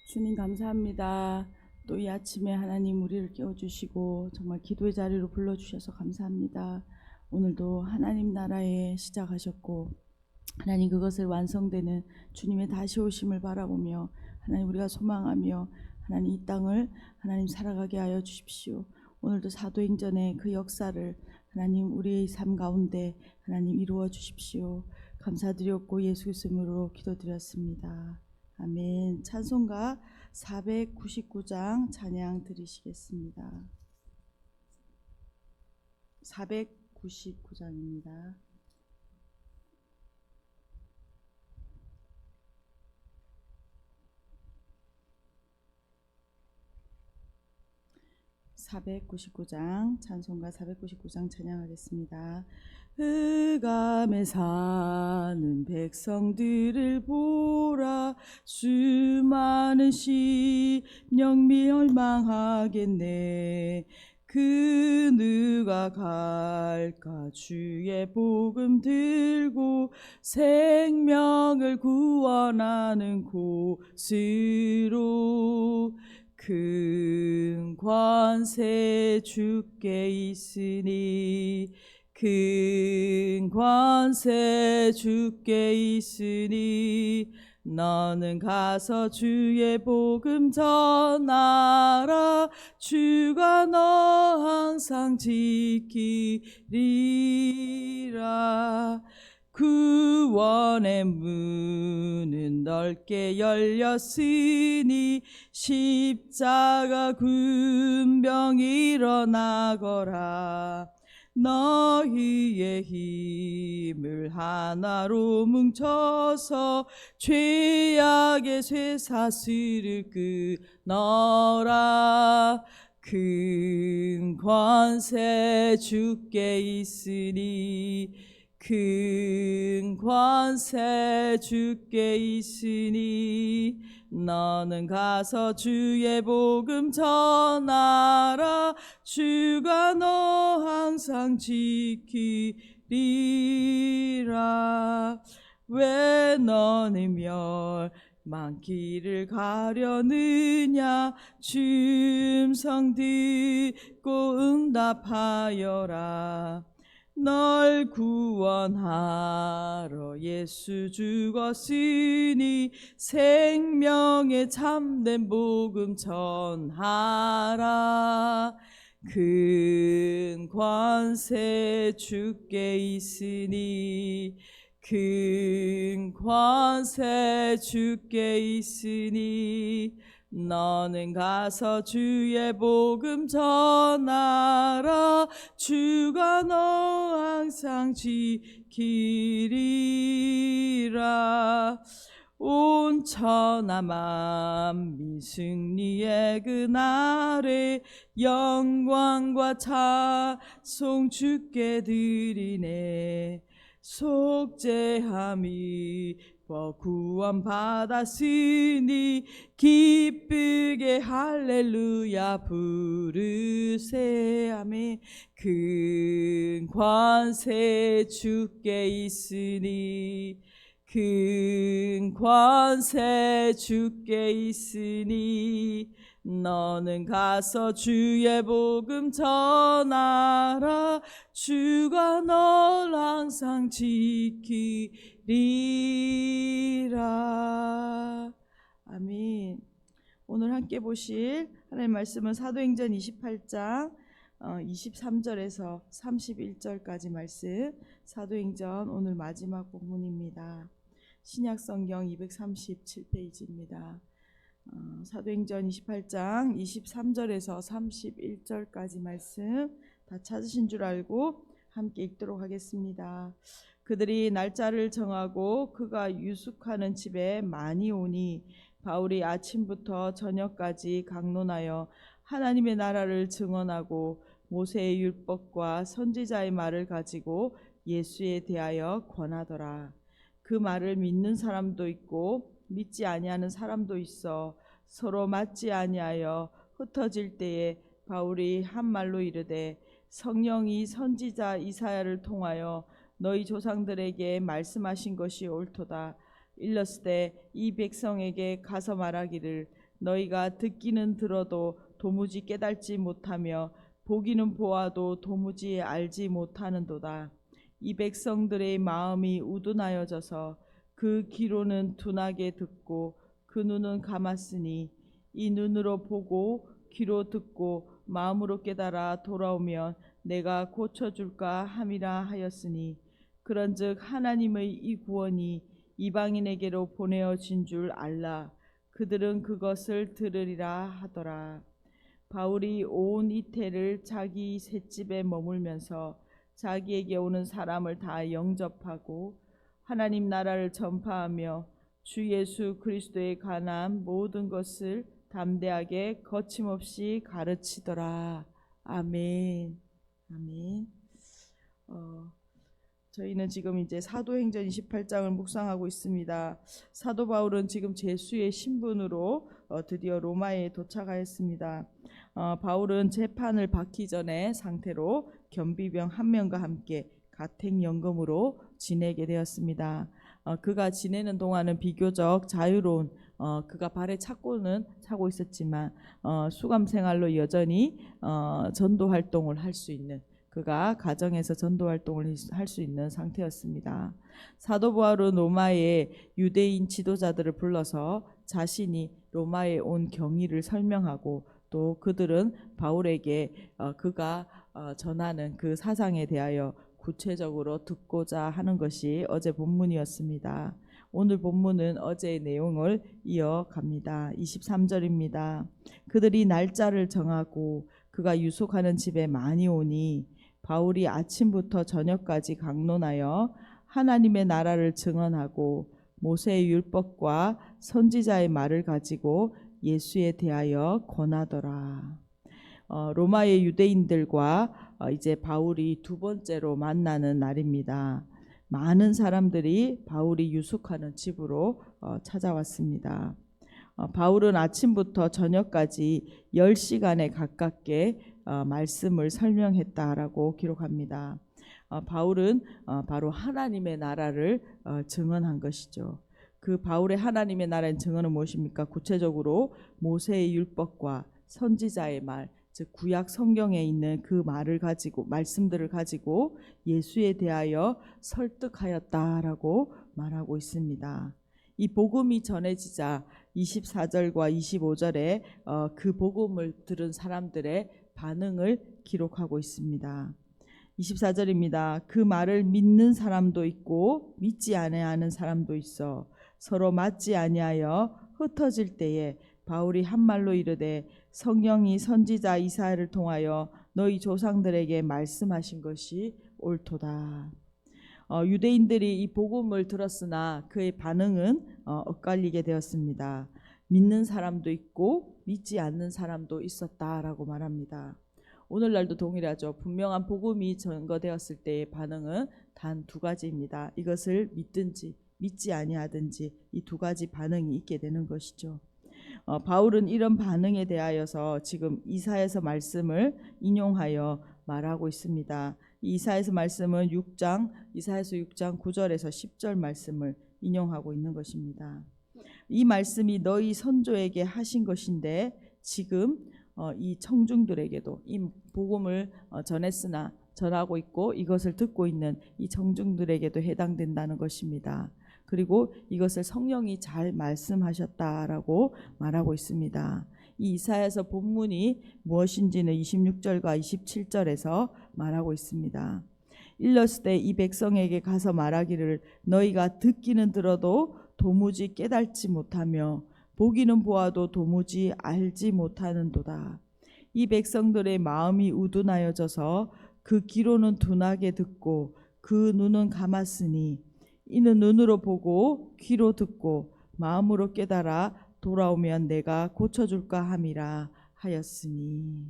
주님 감사합니다. 또 이 아침에 하나님 우리를 깨워주시고 정말 기도의 자리로 불러주셔서 감사합니다. 오늘도 하나님 나라에 시작하셨고 하나님 그것을 완성되는 주님의 다시 오심을 바라보며 하나님 우리가 소망하며 하나님 이 땅을 하나님 살아가게 하여 주십시오. 오늘도 사도행전의 그 역사를 하나님 우리의 삶 가운데 하나님 이루어 주십시오. 감사드렸고 예수 그리스도로 기도드렸습니다. 아멘. 찬송가 499장 찬양 드리시겠습니다. 499장입니다. 찬송가 499장 찬양하겠습니다. 흑암에 사는 백성들을 보라. 수많은 심령 멸망하겠네. 그 누가 갈까? 주의 복음 들고 생명을 구원하는 곳으로. 큰 관세 주께 있으니, 큰 관세 주께 있으니, 너는 가서 주의 복음 전하라. 주가 너 항상 지키리라. 구원의 문은 넓게 열렸으니 십자가 군병 일어나거라. 너희의 힘을 하나로 뭉쳐서 죄악의 쇠사슬을 끊어라. 큰 관세 주께 있으니, 큰 관세 주께 있으니, 너는 가서 주의 복음 전하라. 주가 너 항상 지키리라. 왜 너는 멸망길을 가려느냐? 음성 듣고 응답하여라. 널 구원하러 예수 죽었으니 생명의 참된 복음 전하라. 큰 관세 주께 있으니, 큰 관세 주께 있으니, 너는 가서 주의 복음 전하라. 주가 너 항상 지키리라. 온 천하 만민 승리의 그날에 영광과 찬송 주께 드리네. 속죄함이 구원 받았으니 기쁘게 할렐루야 부르세. 아멘. 큰 관세 주께 있으니, 큰 관세 주께 있으니, 너는 가서 주의 복음 전하라. 주가 널 항상 지키리라. 아멘. 오늘 함께 보실 하나님의 말씀은 사도행전 28장 23절에서 31절까지 말씀. 사도행전 오늘 마지막 본문입니다. 신약성경 237페이지입니다. 사도행전 28장 23절에서 31절까지 말씀 다 찾으신 줄 알고 함께 읽도록 하겠습니다. 그들이 날짜를 정하고 그가 유숙하는 집에 많이 오니 바울이 아침부터 저녁까지 강론하여 하나님의 나라를 증언하고 모세의 율법과 선지자의 말을 가지고 예수에 대하여 권하더라. 그 말을 믿는 사람도 있고 믿지 아니하는 사람도 있어 서로 맞지 아니하여 흩어질 때에 바울이 한 말로 이르되, 성령이 선지자 이사야를 통하여 너희 조상들에게 말씀하신 것이 옳도다. 일렀을 때 이 백성에게 가서 말하기를, 너희가 듣기는 들어도 도무지 깨달지 못하며 보기는 보아도 도무지 알지 못하는도다. 이 백성들의 마음이 우둔하여져서 그 귀로는 둔하게 듣고 그 눈은 감았으니 이 눈으로 보고 귀로 듣고 마음으로 깨달아 돌아오면 내가 고쳐줄까 함이라 하였으니 그런즉 하나님의 이 구원이 이방인에게로 보내어진 줄 알라. 그들은 그것을 들으리라 하더라. 바울이 온 이태를 자기 셋집에 머물면서 자기에게 오는 사람을 다 영접하고 하나님 나라를 전파하며 주 예수 그리스도에 관한 모든 것을 담대하게 거침없이 가르치더라. 아멘. 아멘. 저희는 지금 이제 사도행전 28장을 묵상하고 있습니다. 사도 바울은 지금 제수의 신분으로 드디어 로마에 도착하였습니다. 바울은 재판을 받기 전의 상태로 겸비병 한 명과 함께 가택연금으로 지내게 되었습니다. 그가 지내는 동안은 비교적 자유로운 그가 발에 차고는 차고 있었지만 수감 생활로 여전히 전도 활동을 할 수 있는 그가 가정에서 전도 활동을 할 수 있는 상태였습니다. 사도 바울은 로마의 유대인 지도자들을 불러서 자신이 로마에 온 경위를 설명하고 또 그들은 바울에게 그가 전하는 그 사상에 대하여 구체적으로 듣고자 하는 것이 어제 본문이었습니다. 오늘 본문은 어제의 내용을 이어갑니다. 23절입니다. 그들이 날짜를 정하고 그가 유숙하는 집에 많이 오니 바울이 아침부터 저녁까지 강론하여 하나님의 나라를 증언하고 모세의 율법과 선지자의 말을 가지고 예수에 대하여 권하더라. 로마의 유대인들과 이제 바울이 두 번째로 만나는 날입니다. 많은 사람들이 바울이 유숙하는 집으로 찾아왔습니다. 바울은 아침부터 저녁까지 10시간에 가깝게 말씀을 설명했다라고 기록합니다. 바울은 바로 하나님의 나라를 증언한 것이죠. 그 바울의 하나님의 나라의 증언은 무엇입니까? 구체적으로 모세의 율법과 선지자의 말, 즉 구약 성경에 있는 그 말을 가지고 말씀들을 가지고 예수에 대하여 설득하였다라고 말하고 있습니다. 이 복음이 전해지자 24절과 25절에 그 복음을 들은 사람들의 반응을 기록하고 있습니다. 24절입니다. 그 말을 믿는 사람도 있고 믿지 아니하는 사람도 있어 서로 맞지 아니하여 흩어질 때에 바울이 한 말로 이르되 성령이 선지자 이사야를 통하여 너희 조상들에게 말씀하신 것이 옳도다. 유대인들이 이 복음을 들었으나 그의 반응은 엇갈리게 되었습니다. 믿는 사람도 있고 믿지 않는 사람도 있었다라고 말합니다. 오늘날도 동일하죠. 분명한 복음이 전거되었을 때의 반응은 단 두 가지입니다. 이것을 믿든지 믿지 아니하든지 이 두 가지 반응이 있게 되는 것이죠. 바울은 이런 반응에 대하여서 지금 이사야서 말씀을 인용하여 말하고 있습니다. 이사야서 말씀은 이사야서 6장 9절에서 10절 말씀을 인용하고 있는 것입니다. 이 말씀이 너희 선조에게 하신 것인데 지금 이 청중들에게도 이 복음을 전했으나 전하고 있고 이것을 듣고 있는 이 청중들에게도 해당된다는 것입니다. 그리고 이것을 성령이 잘 말씀하셨다라고 말하고 있습니다. 이 이사야서 본문이 무엇인지는 26절과 27절에서 말하고 있습니다. 일렀을 때 이 백성에게 가서 말하기를 너희가 듣기는 들어도 도무지 깨달지 못하며 보기는 보아도 도무지 알지 못하는도다. 이 백성들의 마음이 우둔하여져서 그 귀로는 둔하게 듣고 그 눈은 감았으니 이는 눈으로 보고 귀로 듣고 마음으로 깨달아 돌아오면 내가 고쳐줄까 함이라 하였으니.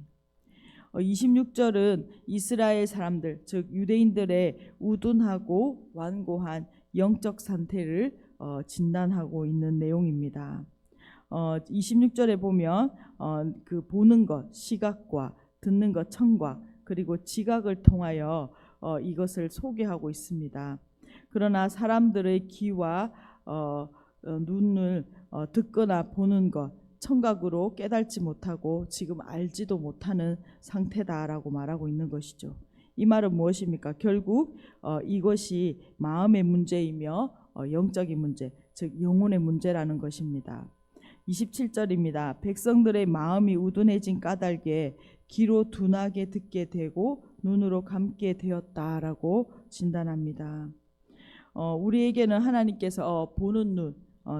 26절은 이스라엘 사람들 즉 유대인들의 우둔하고 완고한 영적 상태를 진단하고 있는 내용입니다. 26절에 보면 그 보는 것 시각과 듣는 것 청각 그리고 지각을 통하여 이것을 소개하고 있습니다. 그러나 사람들의 귀와 눈을 듣거나 보는 것 청각으로 깨닫지 못하고 지금 알지도 못하는 상태다라고 말하고 있는 것이죠. 이 말은 무엇입니까? 결국 이것이 마음의 문제이며 영적인 문제, 즉 영혼의 문제라는 것입니다. 27절입니다. 백성들의 마음이 우둔해진 까닭에 귀로 둔하게 듣게 되고 눈으로 감게 되었다라고 진단합니다. 우리에게는 하나님께서 보는 눈,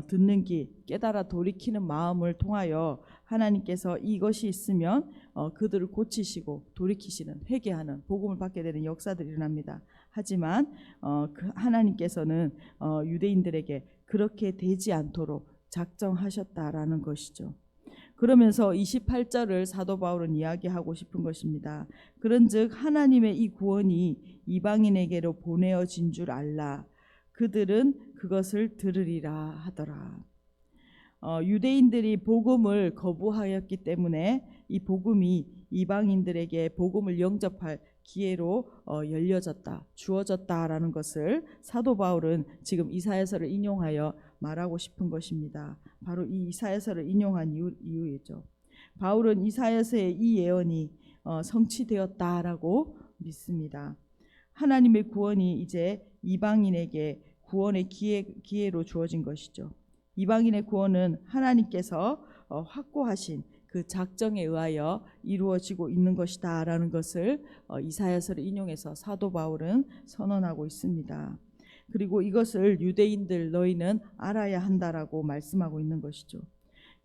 듣는 귀, 깨달아 돌이키는 마음을 통하여 하나님께서 이것이 있으면 그들을 고치시고 돌이키시는, 회개하는, 복음을 받게 되는 역사들이 일어납니다. 하지만 하나님께서는 유대인들에게 그렇게 되지 않도록 작정하셨다라는 것이죠. 그러면서 28절을 사도 바울은 이야기하고 싶은 것입니다. 그런즉 하나님의 이 구원이 이방인에게로 보내어진 줄 알라. 그들은 그것을 들으리라 하더라. 유대인들이 복음을 거부하였기 때문에 이 복음이 이방인들에게 복음을 영접할 기회로 열려졌다, 주어졌다라는 것을 사도 바울은 지금 이사야서를 인용하여 말하고 싶은 것입니다. 바로 이 이사야서를 인용한 이유이죠. 바울은 이사야서의 이 예언이 성취되었다라고 믿습니다. 하나님의 구원이 이제 이방인에게 구원의 기회로 주어진 것이죠. 이방인의 구원은 하나님께서 확고하신 그 작정에 의하여 이루어지고 있는 것이다 라는 것을 이사야서를 인용해서 사도 바울은 선언하고 있습니다. 그리고 이것을 유대인들 너희는 알아야 한다라고 말씀하고 있는 것이죠.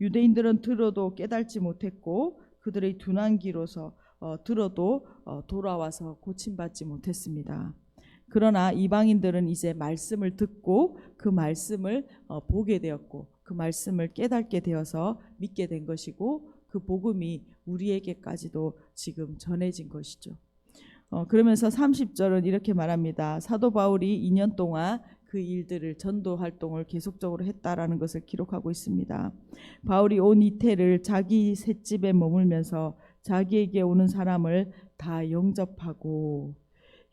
유대인들은 들어도 깨닫지 못했고 그들의 둔한 귀로서 들어도 돌아와서 고침받지 못했습니다. 그러나 이방인들은 이제 말씀을 듣고 그 말씀을 보게 되었고 그 말씀을 깨닫게 되어서 믿게 된 것이고 그 복음이 우리에게까지도 지금 전해진 것이죠. 그러면서 30절은 이렇게 말합니다. 사도 바울이 2년 동안 그 일들을, 전도 활동을 계속적으로 했다라는 것을 기록하고 있습니다. 바울이 온 이태를 자기 셋집에 머물면서 자기에게 오는 사람을 다 영접하고,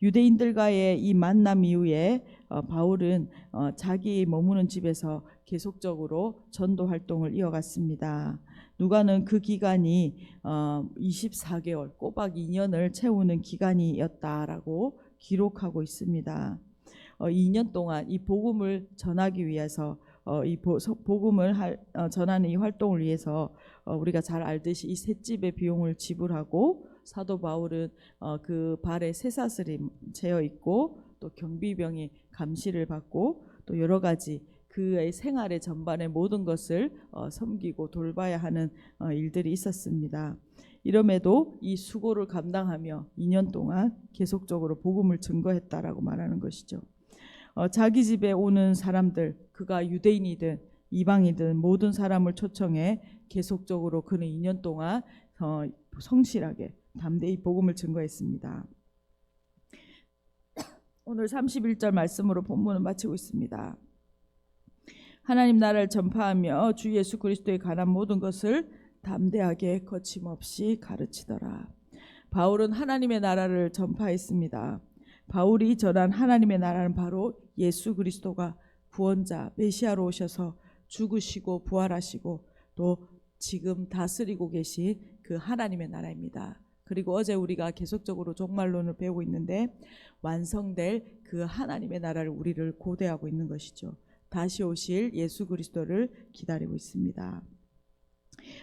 유대인들과의 이 만남 이후에 바울은 자기 머무는 집에서 계속적으로 전도 활동을 이어갔습니다. 누가는 그 기간이 24개월, 꼬박 2년을 채우는 기간이었다라고 기록하고 있습니다. 2년 동안 이 복음을 전하기 위해서, 이 복음을 전하는 이 활동을 위해서 우리가 잘 알듯이 이 셋집의 비용을 지불하고, 사도 바울은 그 발에 쇠사슬이 채여 있고 또 경비병이 감시를 받고 또 여러 가지 그의 생활의 전반의 모든 것을 섬기고 돌봐야 하는 일들이 있었습니다. 이럼에도 이 수고를 감당하며 2년 동안 계속적으로 복음을 증거했다라고 말하는 것이죠. 자기 집에 오는 사람들, 그가 유대인이든 이방이든 모든 사람을 초청해 계속적으로 그는 2년 동안 성실하게 담대히 복음을 증거했습니다. 오늘 31절 말씀으로 본문을 마치고 있습니다. 하나님 나라를 전파하며 주 예수 그리스도에 관한 모든 것을 담대하게 거침없이 가르치더라. 바울은 하나님의 나라를 전파했습니다. 바울이 전한 하나님의 나라는 바로 예수 그리스도가 구원자, 메시아로 오셔서 죽으시고 부활하시고 또 지금 다스리고 계신 그 하나님의 나라입니다. 그리고 어제 우리가 계속적으로 종말론을 배우고 있는데 완성될 그 하나님의 나라를 우리를 고대하고 있는 것이죠. 다시 오실 예수 그리스도를 기다리고 있습니다.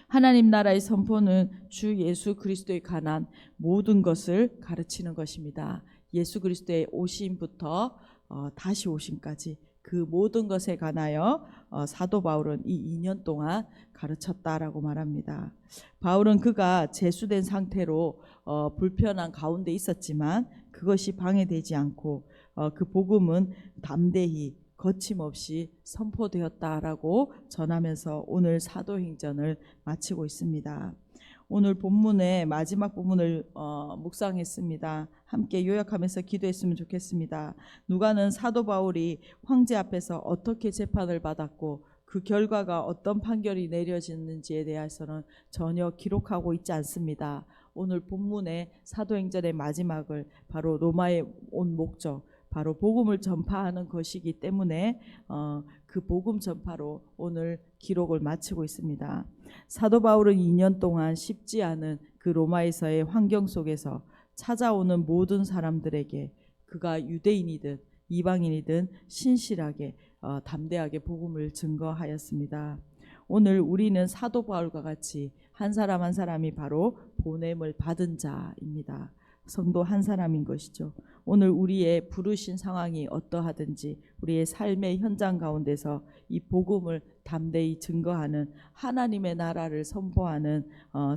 하나님 나라의 선포는 주 예수 그리스도에 관한 모든 것을 가르치는 것입니다. 예수 그리스도의 오심부터 다시 오심까지 그 모든 것에 관하여 사도 바울은 이 2년 동안 가르쳤다라고 말합니다. 바울은 그가 제수된 상태로 불편한 가운데 있었지만 그것이 방해되지 않고 그 복음은 담대히 거침없이 선포되었다라고 전하면서 오늘 사도행전을 마치고 있습니다. 오늘 본문의 마지막 부분을 묵상했습니다. 함께 요약하면서 기도했으면 좋겠습니다. 누가는 사도 바울이 황제 앞에서 어떻게 재판을 받았고 그 결과가 어떤 판결이 내려졌는지에 대해서는 전혀 기록하고 있지 않습니다. 오늘 본문의 사도행전의 마지막을 바로 로마에 온 목적, 바로 복음을 전파하는 것이기 때문에 그 복음 전파로 오늘 기록을 마치고 있습니다. 사도 바울은 2년 동안 쉽지 않은 그 로마에서의 환경 속에서 찾아오는 모든 사람들에게 그가 유대인이든 이방인이든 신실하게 담대하게 복음을 증거하였습니다. 오늘 우리는 사도 바울과 같이 한 사람 한 사람이 바로 보냄을 받은 자입니다. 성도 한 사람인 것이죠. 오늘 우리의 부르신 상황이 어떠하든지 우리의 삶의 현장 가운데서 이 복음을 담대히 증거하는 하나님의 나라를 선포하는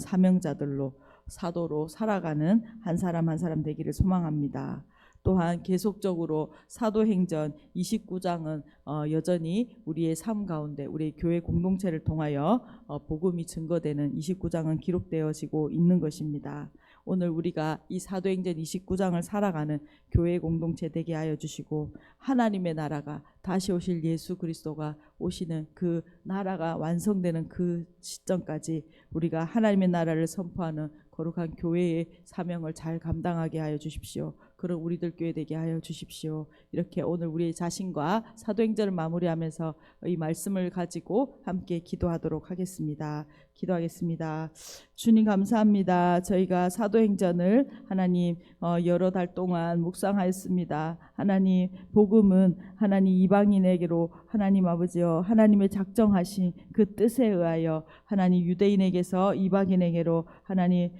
사명자들로 사도로 살아가는 한 사람 한 사람 되기를 소망합니다. 또한 계속적으로 사도행전 29장은 여전히 우리의 삶 가운데 우리 교회 공동체를 통하여 복음이 증거되는 29장은 기록되어지고 있는 것입니다. 오늘 우리가 이 사도행전 29장을 살아가는 교회 공동체 되게 하여 주시고 하나님의 나라가 다시 오실 예수 그리스도가 오시는 그 나라가 완성되는 그 시점까지 우리가 하나님의 나라를 선포하는 거룩한 교회의 사명을 잘 감당하게 하여 주십시오. 그런 우리들 교회 되게 하여 주십시오. 이렇게 오늘 우리 자신과 사도행전을 마무리하면서 이 말씀을 가지고 함께 기도하도록 하겠습니다. 기도하겠습니다. 주님 감사합니다. 저희가 사도행전을 하나님 여러 달 동안 묵상하였습니다. 하나님 복음은 하나님 이방인에게로 하나님 아버지여 하나님의 작정하신 그 뜻에 의하여 하나님 유대인에게서 이방인에게로 하나님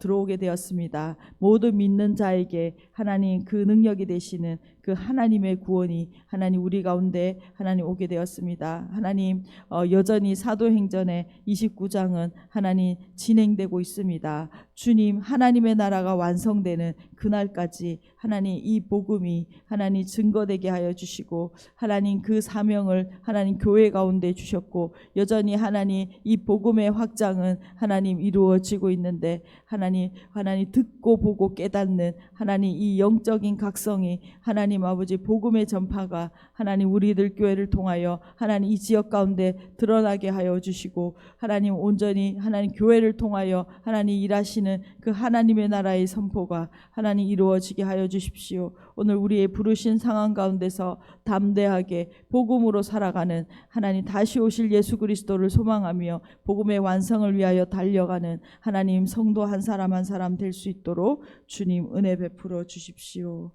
들어오게 되었습니다. 모두 믿는 자에게 하나님 그 능력이 되시는 그 하나님의 구원이 하나님 우리 가운데 하나님 오게 되었습니다. 하나님 여전히 사도행전의 29장은 하나님 진행되고 있습니다. 주님 하나님의 나라가 완성되는 그날까지 하나님 이 복음이 하나님 증거되게 하여 주시고 하나님 그 사명을 하나님 교회 가운데 주셨고 여전히 하나님 이 복음의 확장은 하나님 이루어지고 있는데 하나님 듣고 보고 깨닫는 하나님 이 영적인 각성이 하나님 아버지 복음의 전파가 하나님 우리들 교회를 통하여 하나님 이 지역 가운데 드러나게 하여 주시고 하나님 온전히 하나님 교회를 통하여 하나님 일하시는 그 하나님의 나라의 선포가 하나님 이루어지게 하여 주십시오. 오늘 우리의 부르신 상황 가운데서 담대하게 복음으로 살아가는 하나님 다시 오실 예수 그리스도를 소망하며 복음의 완성을 위하여 달려가는 하나님 성도 한 사람 한 사람 될 수 있도록 주님 은혜 베풀어 주십시오.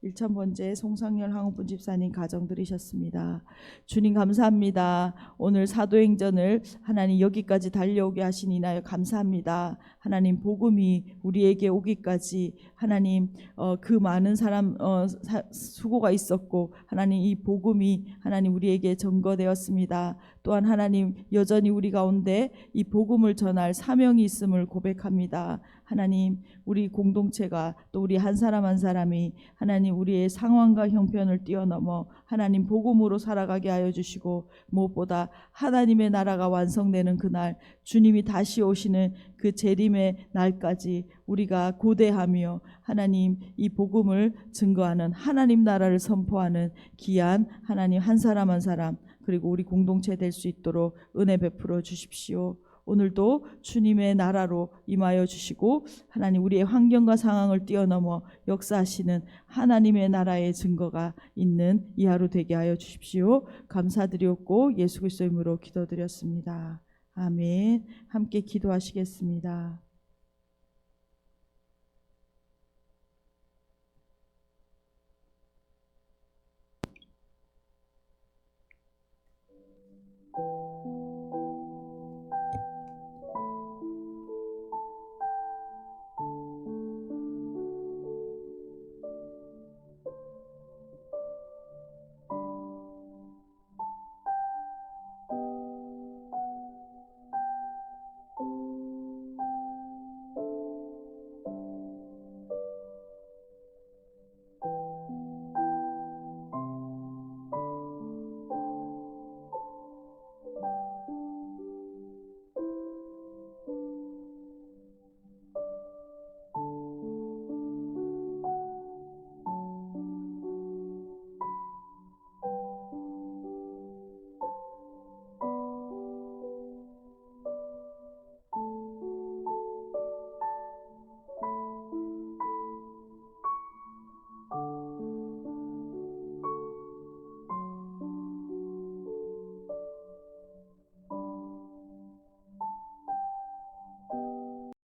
1000번째 송상열 항우분 집사님 가정 들으셨습니다. 주님 감사합니다. 오늘 사도행전을 하나님 여기까지 달려오게 하신 이나여 감사합니다. 하나님 복음이 우리에게 오기까지 하나님 그 많은 사람 수고가 있었고 하나님 이 복음이 하나님 우리에게 전거되었습니다. 또한 하나님 여전히 우리 가운데 이 복음을 전할 사명이 있음을 고백합니다. 하나님 우리 공동체가 또 우리 한 사람 한 사람이 하나님 우리의 상황과 형편을 뛰어넘어 하나님 복음으로 살아가게 하여 주시고 무엇보다 하나님의 나라가 완성되는 그날 주님이 다시 오시는 그 재림의 날까지 우리가 고대하며 하나님 이 복음을 증거하는 하나님 나라를 선포하는 귀한 하나님 한 사람 한 사람 그리고 우리 공동체 될 수 있도록 은혜 베풀어 주십시오. 오늘도 주님의 나라로 임하여 주시고 하나님 우리의 환경과 상황을 뛰어넘어 역사하시는 하나님의 나라의 증거가 있는 이 하루 되게 하여 주십시오. 감사드렸고 예수 그리스도의 이름으로 기도드렸습니다. 아멘. 함께 기도하시겠습니다.